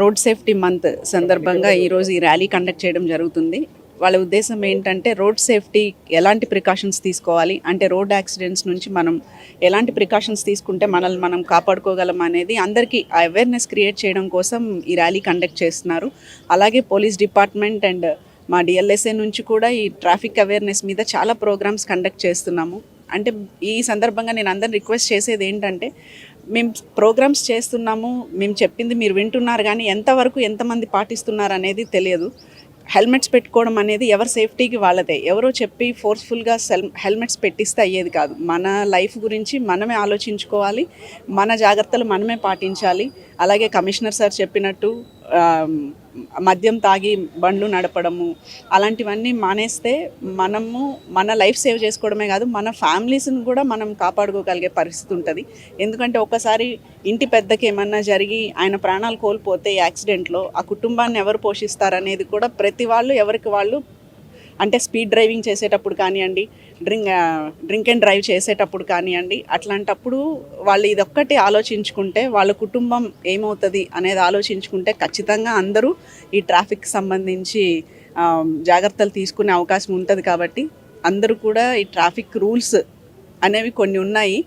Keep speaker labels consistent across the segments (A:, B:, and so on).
A: Road safety month సందర్భంగా ఈరోజు ఈ ర్యాలీ కండక్ట్ చేయడం జరుగుతుంది. వాళ్ళ ఉద్దేశం ఏంటంటే రోడ్ సేఫ్టీ ఎలాంటి ప్రికాషన్స్ తీసుకోవాలి, అంటే రోడ్ యాక్సిడెంట్స్ నుంచి మనం ఎలాంటి ప్రికాషన్స్ తీసుకుంటే మనల్ని మనం కాపాడుకోగలం అనేది అందరికీ అవేర్నెస్ క్రియేట్ చేయడం కోసం ఈ ర్యాలీ కండక్ట్ చేస్తున్నారు. అలాగే పోలీస్ డిపార్ట్మెంట్ అండ్ మా డిఎల్ఎస్ఏ నుంచి కూడా ఈ ట్రాఫిక్ అవేర్నెస్ మీద చాలా ప్రోగ్రామ్స్ కండక్ట్ చేస్తున్నాము. అంటే ఈ సందర్భంగా నేను అందరిని రిక్వెస్ట్ చేసేది ఏంటంటే, మేము ప్రోగ్రామ్స్ చేస్తున్నాము, మేము చెప్పింది మీరు వింటున్నారు, కానీ ఎంతవరకు ఎంతమంది పాటిస్తున్నారు అనేది తెలియదు. హెల్మెట్స్ పెట్టుకోవడం అనేది ఎవరి సేఫ్టీకి వాళ్ళదే. ఎవరో చెప్పి ఫోర్స్ఫుల్గా హెల్మెట్స్ పెట్టిస్తే అయ్యేది కాదు. మన లైఫ్ గురించి మనమే ఆలోచించుకోవాలి, మన జాగ్రత్తలు మనమే పాటించాలి. అలాగే కమిషనర్ సార్ చెప్పినట్టు మద్యం తాగి బండ్లు నడపడము అలాంటివన్నీ మానేస్తే మనము మన లైఫ్ సేవ్ చేసుకోవడమే కాదు, మన ఫ్యామిలీస్ని కూడా మనం కాపాడుకోగలిగే పరిస్థితి ఉంటుంది. ఎందుకంటే ఒకసారి ఇంటి పెద్దకి ఏమన్నా జరిగి ఆయన ప్రాణాలు కోల్పోతే యాక్సిడెంట్లో ఆ కుటుంబాన్ని ఎవరు పోషిస్తారనేది కూడా ప్రతి వాళ్ళు ఎవరికి వాళ్ళు, అంటే స్పీడ్ డ్రైవింగ్ చేసేటప్పుడు కానివ్వండి, డ్రింక్ అండ్ డ్రైవ్ చేసేటప్పుడు కానివ్వండి, అట్లాంటప్పుడు వాళ్ళు ఇదొక్కటి ఆలోచించుకుంటే వాళ్ళ కుటుంబం ఏమవుతుంది అనేది ఆలోచించుకుంటే ఖచ్చితంగా అందరూ ఈ ట్రాఫిక్ సంబంధించి జాగ్రత్తలు తీసుకునే అవకాశం ఉంటుంది. కాబట్టి అందరూ కూడా ఈ ట్రాఫిక్ రూల్స్ అనేవి కొన్ని ఉన్నాయి,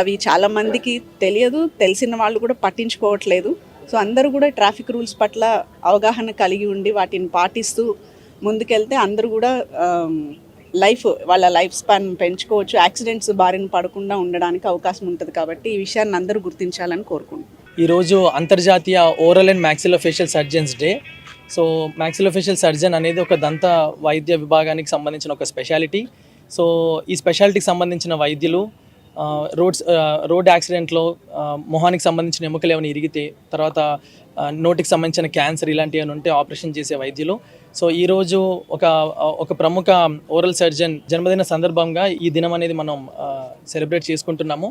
A: అవి చాలామందికి తెలియదు, తెలిసిన వాళ్ళు కూడా పట్టించుకోవట్లేదు. సో అందరూ కూడా ట్రాఫిక్ రూల్స్ పట్ల అవగాహన కలిగి ఉండి వాటిని పాటిస్తూ ముందుకెళ్తే అందరూ కూడా వాళ్ళ లైఫ్ స్పాన్ పెంచుకోవచ్చు, యాక్సిడెంట్స్ బారిన పడకుండా ఉండడానికి అవకాశం ఉంటుంది. కాబట్టి ఈ విషయాన్ని అందరూ గుర్తించాలని కోరుకుంటున్నాను.
B: ఈరోజు అంతర్జాతీయ oral and maxillofacial surgeons day. So maxillofacial surgeon అనేది ఒక దంత వైద్య విభాగానికి సంబంధించిన ఒక స్పెషాలిటీ. సో ఈ స్పెషాలిటీకి సంబంధించిన వైద్యులు రోడ్ యాక్సిడెంట్లో మొహానికి సంబంధించిన ఎముకలు ఏమైనా ఇరిగితే, తర్వాత నోటికి సంబంధించిన క్యాన్సర్ ఇలాంటివి ఏమైనా ఉంటే ఆపరేషన్ చేసే వైద్యులు. సో ఈరోజు ఒక ప్రముఖ ఓరల్ సర్జన్ జన్మదిన సందర్భంగా ఈ దినం అనేది మనం సెలబ్రేట్ చేసుకుంటున్నాము.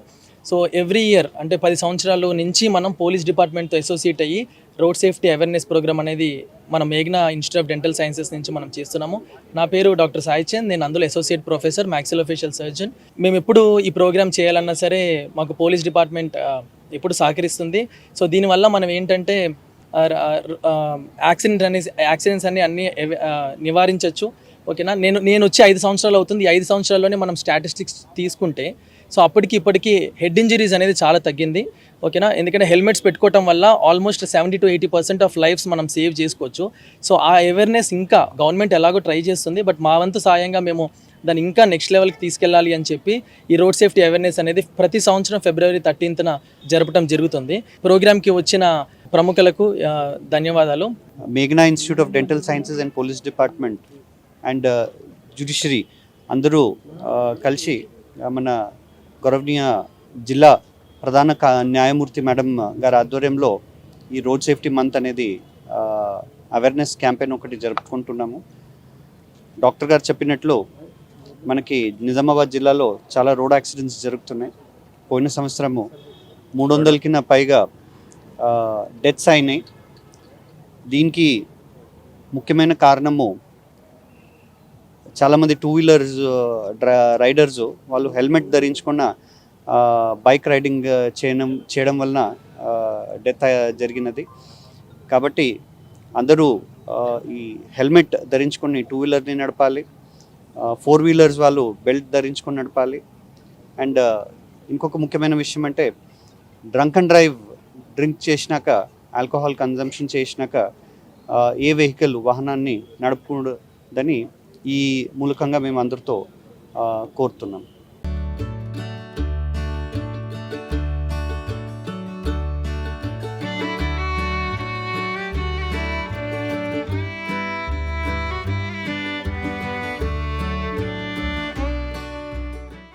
B: సో ఎవ్రీ ఇయర్ అంటే 10 సంవత్సరాల నుంచి మనం పోలీస్ డిపార్ట్మెంట్తో అసోసియేట్ అయ్యి రోడ్ సేఫ్టీ అవేర్నెస్ ప్రోగ్రామ్ అనేది మనం మేఘ్నా ఇన్స్టిట్యూట్ ఆఫ్ డెంటల్ సైన్సెస్ నుంచి మనం చేస్తున్నాము. నా పేరు డాక్టర్ సాయి చంద్, నేను అందులో అసోసియేట్ ప్రొఫెసర్ మ్యాక్సిలోఫేషియల్ సర్జన్. మేము ఎప్పుడు ఈ ప్రోగ్రామ్ చేయాలన్నా సరే మాకు పోలీస్ డిపార్ట్మెంట్ ఎప్పుడు సహకరిస్తుంది. సో దీనివల్ల మనం ఏంటంటే యాక్సిడెంట్స్ అన్నీ నివారించవచ్చు. ఓకేనా. నేను వచ్చి 5 సంవత్సరాలు అవుతుంది. ఈ 5 సంవత్సరాల్లోనే మనం స్టాటిస్టిక్స్ తీసుకుంటే సో ఇప్పటికీ హెడ్ ఇంజరీస్ అనేది చాలా తగ్గింది. ఓకేనా. ఎందుకంటే హెల్మెట్స్ పెట్టుకోవటం వల్ల ఆల్మోస్ట్ 70 to 80% ఆఫ్ లైఫ్స్ మనం సేవ్ చేసుకోవచ్చు. సో ఆ అవేర్నెస్ ఇంకా గవర్నమెంట్ ఎలాగో ట్రై చేస్తుంది, బట్ మా వంతు సాయంగా మేము దాన్ని ఇంకా నెక్స్ట్ లెవెల్కి తీసుకెళ్ళాలి అని చెప్పి ఈ రోడ్ సేఫ్టీ అవేర్నెస్ అనేది ప్రతి సంవత్సరం February 13th జరపడం జరుగుతుంది. ప్రోగ్రామ్కి వచ్చిన ప్రముఖులకు ధన్యవాదాలు.
C: మేఘ్నా institute of dental sciences and police department and judiciary అందరూ కలిసి మన గౌరవనీయ జిల్లా ప్రధాన న్యాయమూర్తి మేడం గారి ఆధ్వర్యంలో ఈ రోడ్ సేఫ్టీ మంత్ అనేది అవేర్నెస్ క్యాంపెయిన్ ఒకటి జరుపుకుంటున్నాము. డాక్టర్ గారు చెప్పినట్లు మనకి నిజామాబాద్ జిల్లాలో చాలా రోడ్ యాక్సిడెంట్స్ జరుగుతున్నాయి. పోయిన సంవత్సరము 300 పైగా డెత్స్ అయినాయి. దీనికి ముఖ్యమైన కారణము చాలామంది 2 వీలర్స్ రైడర్స్ వాళ్ళు హెల్మెట్ ధరించుకున్న బైక్ రైడింగ్ చేయడం వలన డెత్ జరిగినది. కాబట్టి అందరూ ఈ హెల్మెట్ ధరించుకొని 2 వీలర్ని నడపాలి, 4 వీలర్స్ వాళ్ళు బెల్ట్ ధరించుకొని నడపాలి. అండ్ ఇంకొక ముఖ్యమైన విషయం అంటే డ్రింక్ చేసినాక, ఆల్కహాల్ కన్జంప్షన్ చేసినాక ఏ వాహనాన్ని నడపకూడదని ఈ మూలకంగా మేము అందరితో కోరుతున్నాం.